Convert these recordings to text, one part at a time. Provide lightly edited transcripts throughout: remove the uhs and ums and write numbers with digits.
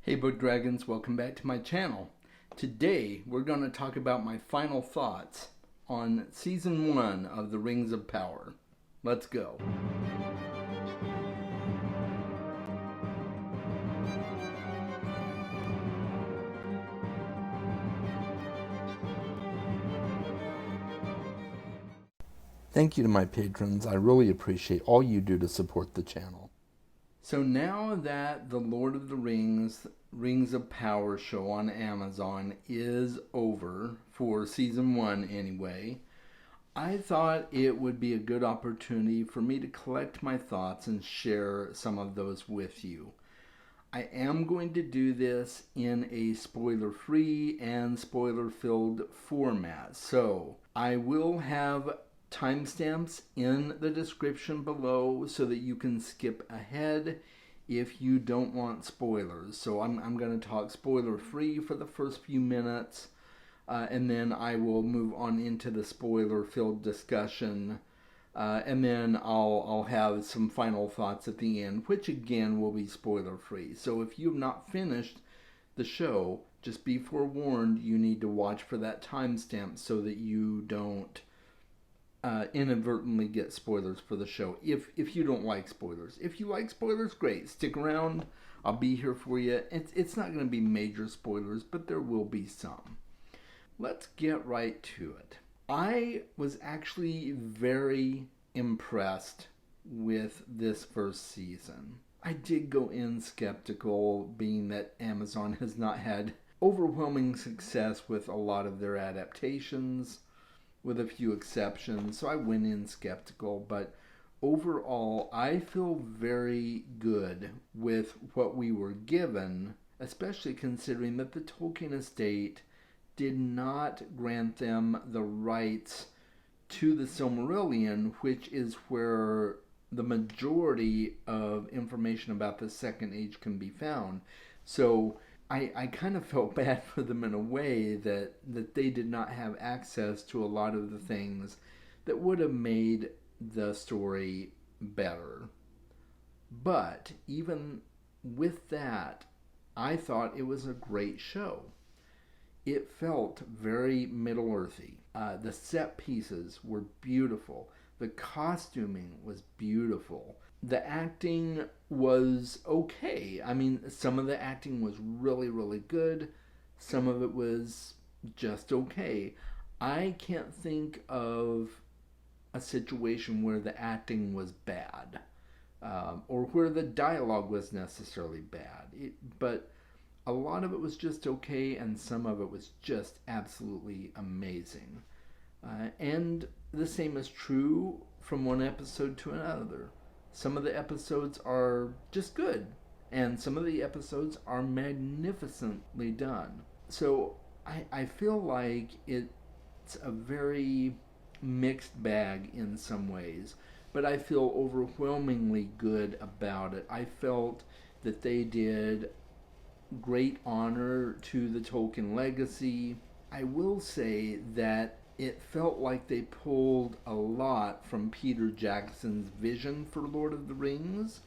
Hey Book Dragons, welcome back to my channel. Today we're going to talk about my final thoughts on Season 1 of The Rings of Power. Let's go. Thank you to my patrons. I really appreciate all you do to support the channel. So now that the Lord of the Rings of Power show on Amazon is over, for Season 1 anyway, I thought it would be a good opportunity for me to collect my thoughts and share some of those with you. I am going to do this in a spoiler-free and spoiler-filled format, so I will have timestamps in the description below so that you can skip ahead if you don't want spoilers. So I'm going to talk spoiler-free for the first few minutes, and then I will move on into the spoiler-filled discussion, and then I'll have some final thoughts at the end, which again will be spoiler-free. So if you've not finished the show, just be forewarned, you need to watch for that timestamp so that you don't inadvertently get spoilers for the show if you don't like spoilers. If you like spoilers, great, stick around, I'll be here for you. It's not going to be major spoilers, but there will be some. Let's get right to it. I was actually very impressed with this first season. I did go in skeptical, being that Amazon has not had overwhelming success with a lot of their adaptations, with a few exceptions, so I went in skeptical, but overall I feel very good with what we were given, especially considering that the Tolkien estate did not grant them the rights to the Silmarillion, which is where the majority of information about the Second Age can be found. So I kind of felt bad for them in a way that they did not have access to a lot of the things that would have made the story better. But even with that, I thought it was a great show. It felt very Middle-earthy. The set pieces were beautiful. The costuming was beautiful. The acting was okay. I mean, some of the acting was really, really good. Some of it was just okay. I can't think of a situation where the acting was bad, or where the dialogue was necessarily bad. But a lot of it was just okay, and some of it was just absolutely amazing. And the same is true from one episode to another. Some of the episodes are just good, and some of the episodes are magnificently done. So I feel like it's a very mixed bag in some ways, but I feel overwhelmingly good about it. I felt that they did great honor to the Tolkien legacy. I will say that it felt like they pulled a lot from Peter Jackson's vision for Lord of the Rings,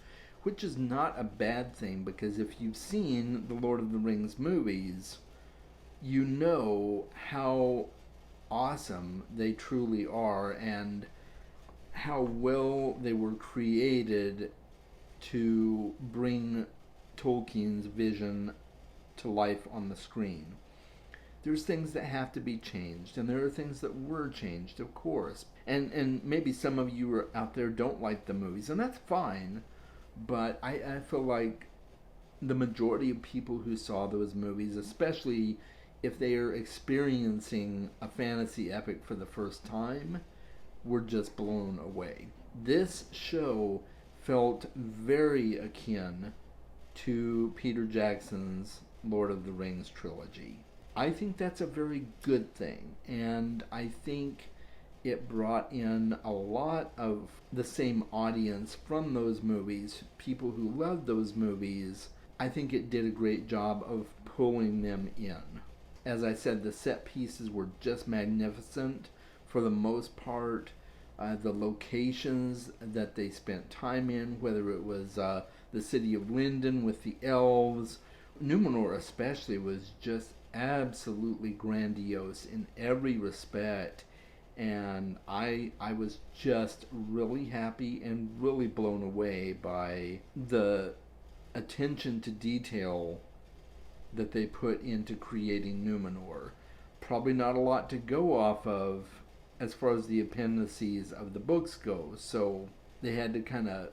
which is not a bad thing, because if you've seen the Lord of the Rings movies, you know how awesome they truly are and how well they were created to bring Tolkien's vision to life on the screen. There's things that have to be changed, and there are things that were changed, of course. And maybe some of you are out there don't like the movies, and that's fine, but I feel like the majority of people who saw those movies, especially if they are experiencing a fantasy epic for the first time, were just blown away. This show felt very akin to Peter Jackson's Lord of the Rings trilogy. I think that's a very good thing, and I think it brought in a lot of the same audience from those movies, people who loved those movies. I think it did a great job of pulling them in. As I said, the set pieces were just magnificent for the most part. The locations that they spent time in, whether it was the city of Lindon with the elves, Numenor especially was just absolutely grandiose in every respect, and I was just really happy and really blown away by the attention to detail that they put into creating Numenor. Probably not a lot to go off of as far as the appendices of the books go, so they had to kind of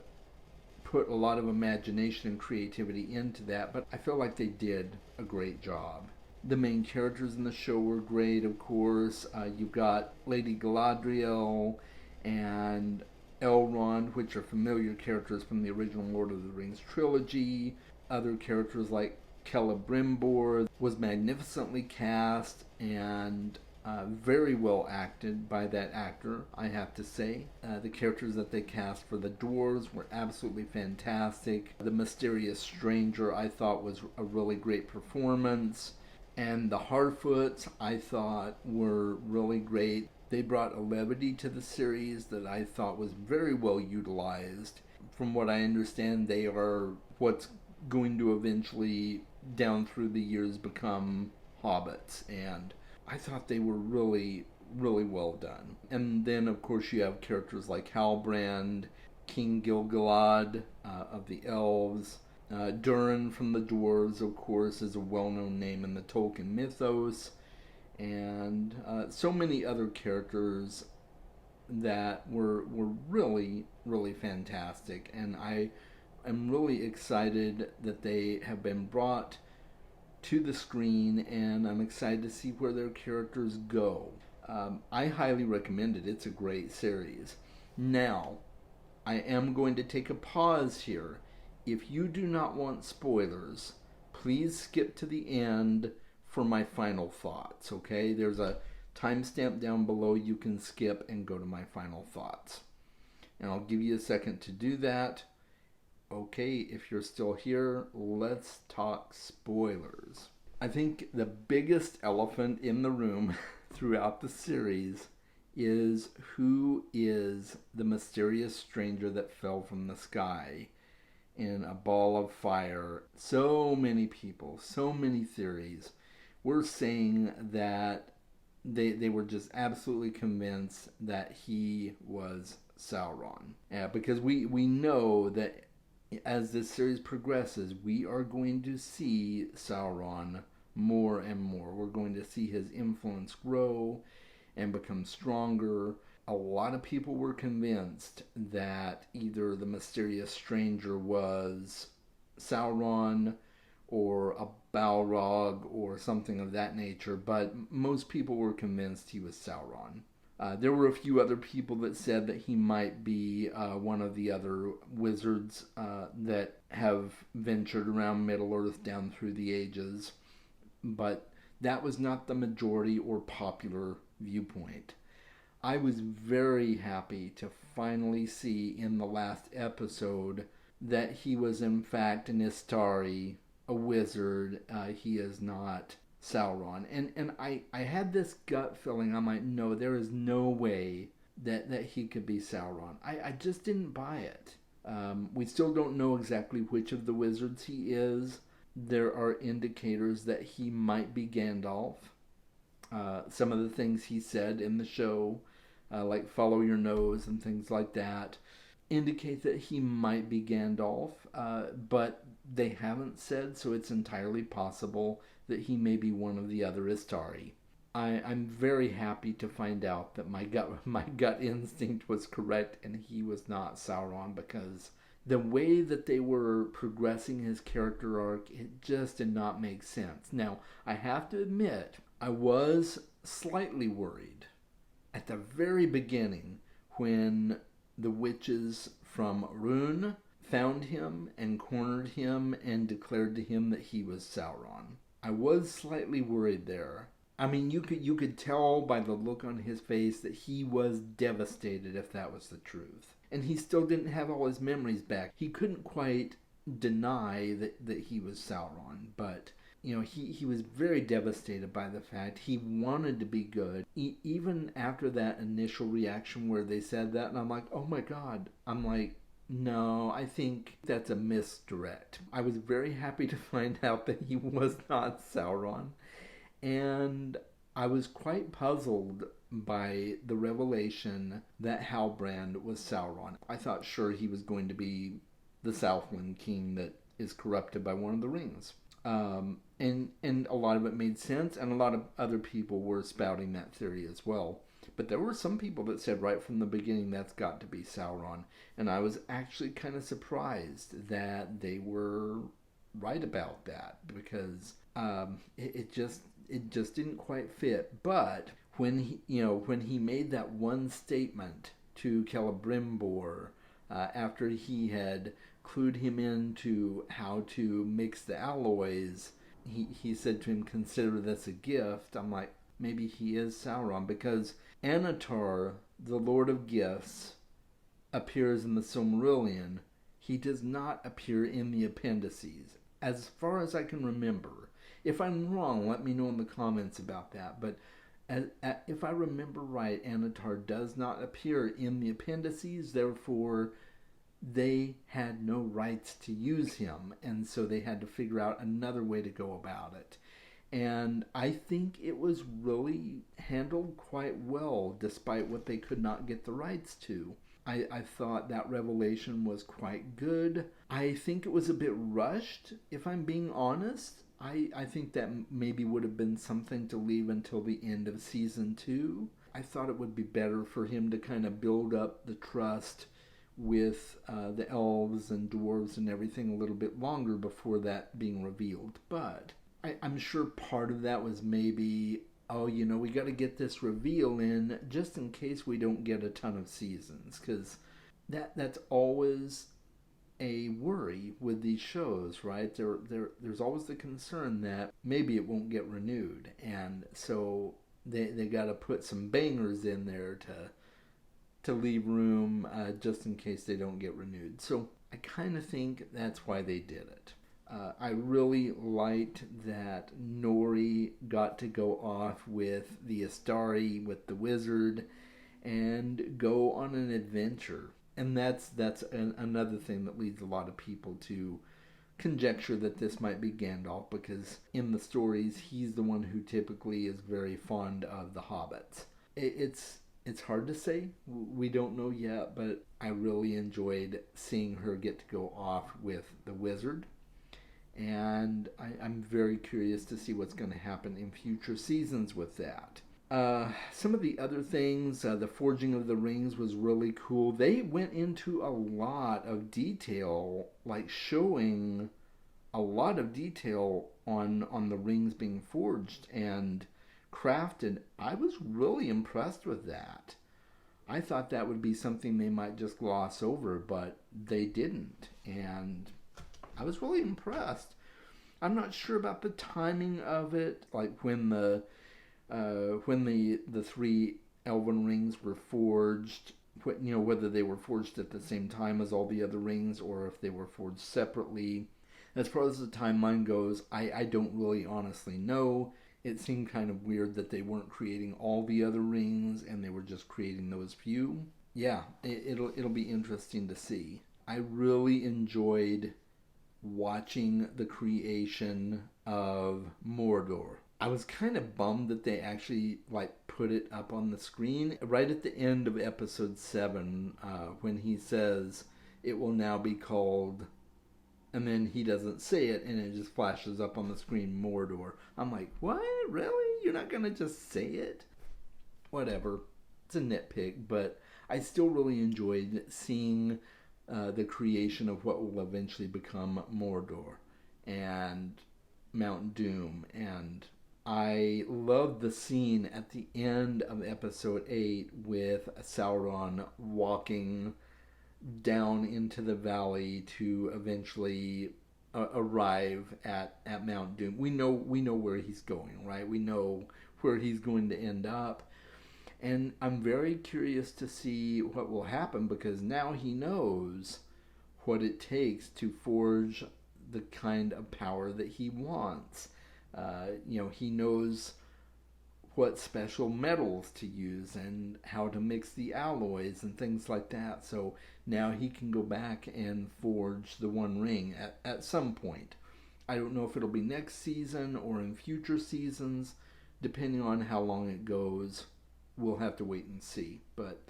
put a lot of imagination and creativity into that, but I feel like they did a great job. The main characters in the show were great, of course. You've got Lady Galadriel and Elrond, which are familiar characters from the original Lord of the Rings trilogy. Other characters like Celebrimbor was magnificently cast and very well acted by that actor, I have to say. The characters that they cast for the dwarves were absolutely fantastic. The mysterious stranger I thought was a really great performance. And the Harfoots I thought were really great. They brought a levity to the series that I thought was very well utilized. From what I understand, they are what's going to eventually, down through the years, become hobbits, and I thought they were really, really well done. And then, of course, you have characters like Halbrand, King Gilgalad of the elves, Durin from the dwarves, of course, is a well-known name in the Tolkien mythos, and so many other characters that were really, really fantastic. And I am really excited that they have been brought to the screen, and I'm excited to see where their characters go. I highly recommend it. It's a great series. Now, I am going to take a pause here. If you do not want spoilers, please skip to the end for my final thoughts, okay? There's a timestamp down below you can skip and go to my final thoughts. And I'll give you a second to do that. Okay, if you're still here, let's talk spoilers. I think the biggest elephant in the room throughout the series is who is the mysterious stranger that fell from the sky in a ball of fire. So many people, so many theories were saying that they were just absolutely convinced that he was Sauron. Because we know that as this series progresses, we are going to see Sauron more and more. We're going to see his influence grow and become stronger. A lot of people were convinced that either the mysterious stranger was Sauron or a Balrog or something of that nature, but most people were convinced he was Sauron. There were a few other people that said that he might be one of the other wizards that have ventured around Middle-earth down through the ages, but that was not the majority or popular viewpoint. I was very happy to finally see in the last episode that he was in fact an Istari, a wizard. He is not Sauron. And I had this gut feeling. I'm like, no, there is no way that he could be Sauron. I just didn't buy it. We still don't know exactly which of the wizards he is. There are indicators that he might be Gandalf. Some of the things he said in the show, like follow your nose and things like that, indicate that he might be Gandalf, but they haven't said, so it's entirely possible that he may be one of the other Istari. I'm very happy to find out that my gut instinct was correct and he was not Sauron, because the way that they were progressing his character arc, it just did not make sense. Now, I have to admit, I was slightly worried at the very beginning when the witches from Rhûn found him and cornered him and declared to him that he was Sauron. I was slightly worried there. I mean, you could tell by the look on his face that he was devastated if that was the truth. And he still didn't have all his memories back. He couldn't quite deny that he was Sauron, but you know, he was very devastated by the fact he wanted to be good. Even after that initial reaction where they said that, and I'm like, oh my God. I'm like, No, I think that's a misdirect. I was very happy to find out that he was not Sauron, and I was quite puzzled by the revelation that Halbrand was Sauron. I thought sure he was going to be the Southland king that is corrupted by one of the rings. And a lot of it made sense, and a lot of other people were spouting that theory as well. But there were some people that said right from the beginning that's got to be Sauron, and I was actually kind of surprised that they were right about that because it just didn't quite fit. But when he made that one statement to Celebrimbor after he had clued him into how to mix the alloys, he said to him, "Consider this a gift." I'm like, maybe he is Sauron because Anatar, the Lord of Gifts, appears in the Silmarillion. He does not appear in the appendices, as far as I can remember. If I'm wrong, let me know in the comments about that. But if I remember right, Anatar does not appear in the appendices. Therefore, they had no rights to use him, and so they had to figure out another way to go about it. And I think it was really handled quite well, despite what they could not get the rights to. I thought that revelation was quite good. I think it was a bit rushed, if I'm being honest. I think that maybe would have been something to leave until the end of season 2. I thought it would be better for him to kind of build up the trust with the elves and dwarves and everything a little bit longer before that being revealed. But I'm sure part of that was maybe, oh, we got to get this reveal in just in case we don't get a ton of seasons, because that's always a worry with these shows, right? There's always the concern that maybe it won't get renewed, and so they got to put some bangers in there to leave room just in case they don't get renewed. So I kind of think that's why they did it. I really liked that Nori got to go off with the Astari, with the wizard, and go on an adventure. And that's another thing that leads a lot of people to conjecture that this might be Gandalf, because in the stories he's the one who typically is very fond of the hobbits. It's hard to say. We don't know yet, but I really enjoyed seeing her get to go off with the wizard. And I'm very curious to see what's going to happen in future seasons with that. Some of the other things, the forging of the rings was really cool. They went into a lot of detail, like showing a lot of detail on the rings being forged and crafted. I was really impressed with that. I thought that would be something they might just gloss over, but they didn't. And I was really impressed. I'm not sure about the timing of it, like when the three elven rings were forged. Whether they were forged at the same time as all the other rings or if they were forged separately. As far as the timeline goes, I don't really honestly know. It seemed kind of weird that they weren't creating all the other rings and they were just creating those few. Yeah, it'll be interesting to see. I really enjoyed watching the creation of Mordor. I was kind of bummed that they actually put it up on the screen right at the end of episode 7 when he says it will now be called, and then he doesn't say it and it just flashes up on the screen, Mordor. I'm like, what? Really? You're not gonna just say it? Whatever. It's a nitpick, but I still really enjoyed seeing the creation of what will eventually become Mordor and Mount Doom. And I love the scene at the end of episode 8 with Sauron walking down into the valley to eventually arrive at Mount Doom. We know where he's going, right? We know where he's going to end up. And I'm very curious to see what will happen, because now he knows what it takes to forge the kind of power that he wants. He knows what special metals to use and how to mix the alloys and things like that. So now he can go back and forge the One Ring at some point. I don't know if it'll be next season or in future seasons, depending on how long it goes. We'll have to wait and see. But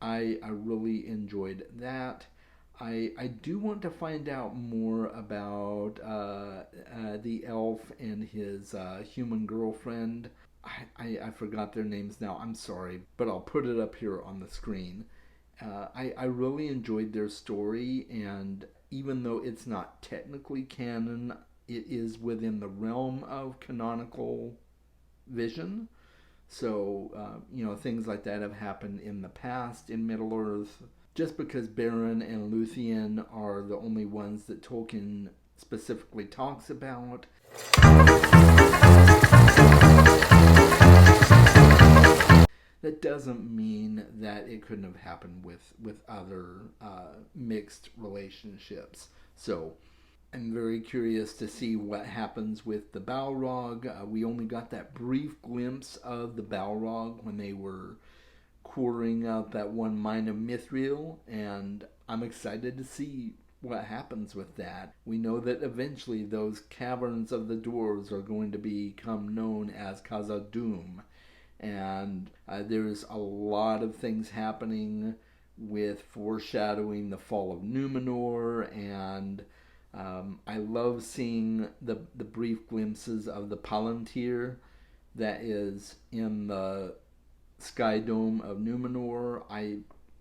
I really enjoyed that. I do want to find out more about the elf and his human girlfriend. I forgot their names now. I'm sorry, but I'll put it up here on the screen. I really enjoyed their story, and even though it's not technically canon, it is within the realm of canonical vision. So, things like that have happened in the past in Middle Earth. Just because Beren and Luthien are the only ones that Tolkien specifically talks about, that doesn't mean that it couldn't have happened with other mixed relationships. So I'm very curious to see what happens with the Balrog. We only got that brief glimpse of the Balrog when they were quartering out that one mine of Mithril, and I'm excited to see what happens with that. We know that eventually those caverns of the dwarves are going to become known as Khazad-dûm, and there's a lot of things happening with foreshadowing the fall of Numenor, and I love seeing the brief glimpses of the Palantir that is in the Sky Dome of Numenor.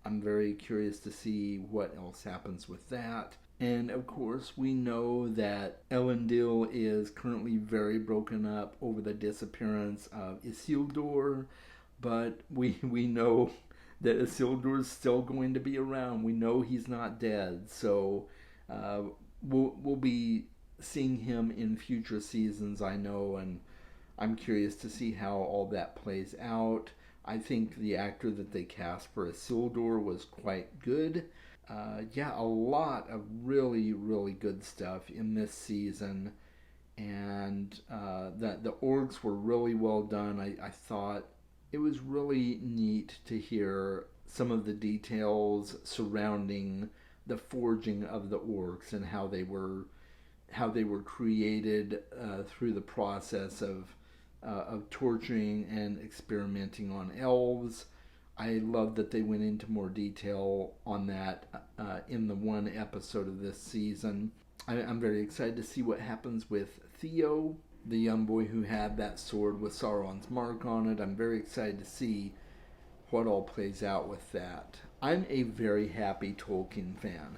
I'm very curious to see what else happens with that. And of course, we know that Elendil is currently very broken up over the disappearance of Isildur, but we know that Isildur is still going to be around. We know he's not dead, so we'll be seeing him in future seasons, I know, and I'm curious to see how all that plays out. I think the actor that they cast for Isildur was quite good. A lot of really, really good stuff in this season. And the orcs were really well done. I thought it was really neat to hear some of the details surrounding the forging of the orcs and how they were created through the process of torturing and experimenting on elves. I love that they went into more detail on that in the one episode of this season. I'm very excited to see what happens with Theo, the young boy who had that sword with Sauron's mark on it. I'm very excited to see what all plays out with that. I'm a very happy Tolkien fan.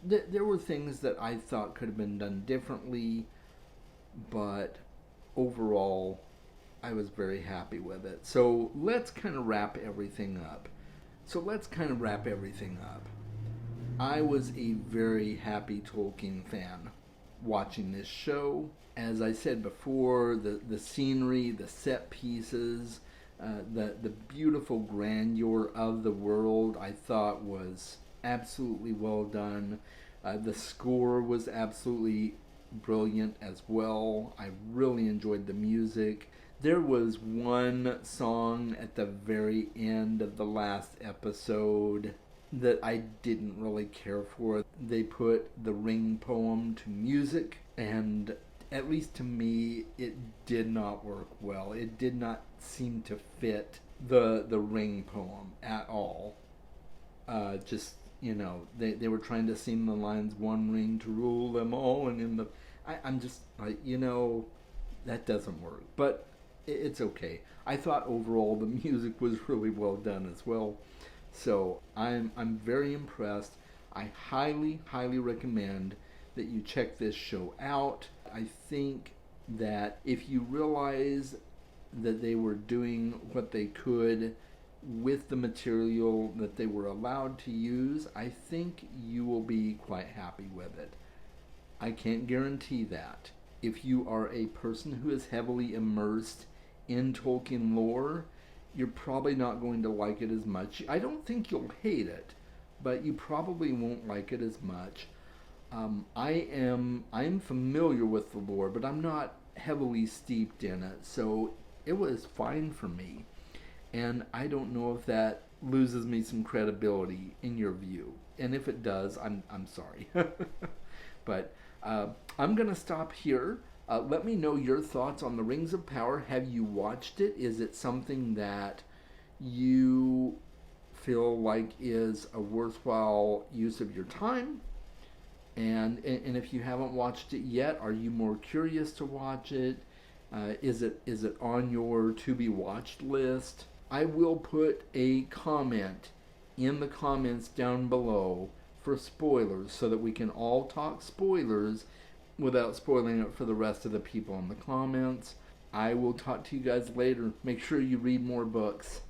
There were things that I thought could have been done differently, but overall, I was very happy with it. So let's kind of wrap everything up. I was a very happy Tolkien fan watching this show. As I said before, the scenery, the set pieces, the beautiful grandeur of the world, I thought was absolutely well done. The score was absolutely brilliant as well. I really enjoyed the music. There was one song at the very end of the last episode that I didn't really care for. They put the Ring poem to music, and at least to me, it did not work well. It did not seem to fit the Ring poem at all. They were trying to sing the lines, "One ring to rule them all," and I'm just like, that doesn't work. But it's okay. I thought overall the music was really well done as well. So I'm very impressed. I highly, highly recommend that you check this show out. I think that if you realize that they were doing what they could with the material that they were allowed to use, I think you will be quite happy with it. I can't guarantee that. If you are a person who is heavily immersed in Tolkien lore, you're probably not going to like it as much. I don't think you'll hate it, but you probably won't like it as much. I'm familiar with the lore, but I'm not heavily steeped in it. So it was fine for me. And I don't know if that loses me some credibility in your view. And if it does, I'm sorry. But I'm going to stop here. Let me know your thoughts on the Rings of Power. Have you watched it? Is it something that you feel like is a worthwhile use of your time? And if you haven't watched it yet, are you more curious to watch it? Is it on your to be watched list? I will put a comment in the comments down below for spoilers so that we can all talk spoilers without spoiling it for the rest of the people in the comments. I will talk to you guys later. Make sure you read more books.